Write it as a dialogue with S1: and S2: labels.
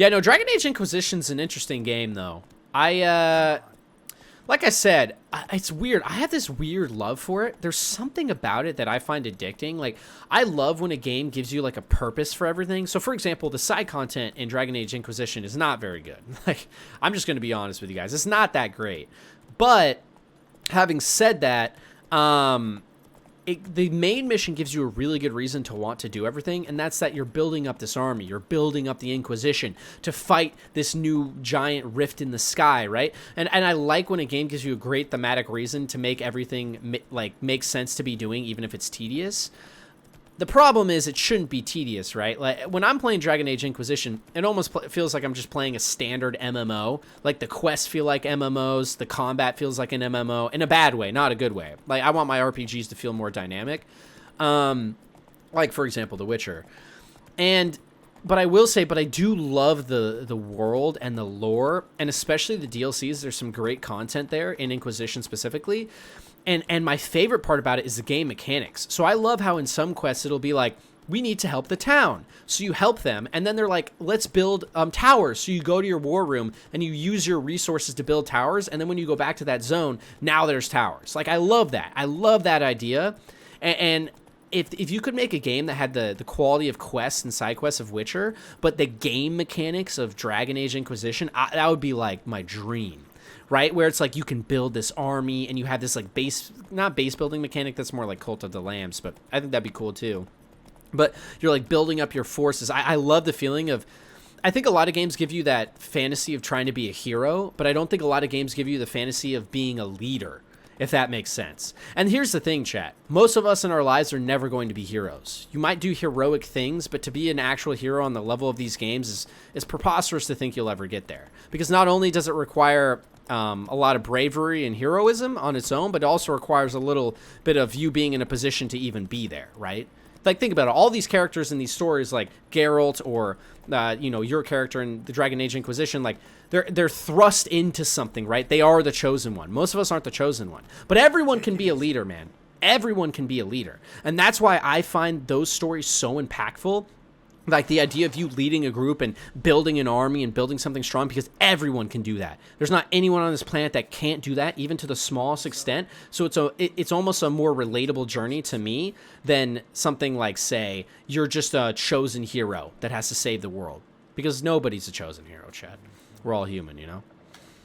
S1: Yeah, no, Dragon Age Inquisition's an interesting game, though. Like I said, it's weird. I have this weird love for it. There's something about it that I find addicting. Like, I love when a game gives you, like, a purpose for everything. So, for example, the side content in Dragon Age Inquisition is not very good. Like, I'm just going to be honest with you guys. It's not that great. But, having said that, the main mission gives you a really good reason to want to do everything, and that's that you're building up this army. You're building up the Inquisition to fight this new giant rift in the sky, right? And I like when a game gives you a great thematic reason to make everything make sense to be doing, even if it's tedious. The problem is it shouldn't be tedious, right? Like when I'm playing Dragon Age Inquisition, it almost feels like I'm just playing a standard MMO. Like the quests feel like MMOs, the combat feels like an MMO in a bad way, not a good way. Like I want my RPGs to feel more dynamic. Like for example, The Witcher. But I will say, I do love the world and the lore, and especially the DLCs. There's some great content there in Inquisition specifically. And my favorite part about it is the game mechanics. So I love how in some quests it'll be like, we need to help the town. So you help them, and then they're like, let's build towers. So you go to your war room, and you use your resources to build towers, and then when you go back to that zone, now there's towers. Like, I love that. I love that idea. And if you could make a game that had the quality of quests and side quests of Witcher, but the game mechanics of Dragon Age Inquisition, that would be like my dream. Right? Where it's like you can build this army and you have this like not base building mechanic, that's more like Cult of the Lambs, but I think that'd be cool too. But you're like building up your forces. I love the feeling of, I think a lot of games give you that fantasy of trying to be a hero, but I don't think a lot of games give you the fantasy of being a leader, if that makes sense. And here's the thing, chat. Most of us in our lives are never going to be heroes. You might do heroic things, but to be an actual hero on the level of these games is preposterous to think you'll ever get there. Because not only does it require a lot of bravery and heroism on its own, but it also requires a little bit of you being in a position to even be there, right? Like, think about it. All these characters in these stories, like Geralt or, your character in the Dragon Age Inquisition, like, they're thrust into something, right? They are the chosen one. Most of us aren't the chosen one. But everyone can be a leader, man. Everyone can be a leader. And that's why I find those stories so impactful. Like the idea of you leading a group and building an army and building something strong, because everyone can do that. There's not anyone on this planet that can't do that, even to the smallest extent. So it's almost a more relatable journey to me than something like, say, you're just a chosen hero that has to save the world. Because nobody's a chosen hero, Chad. We're all human, you know?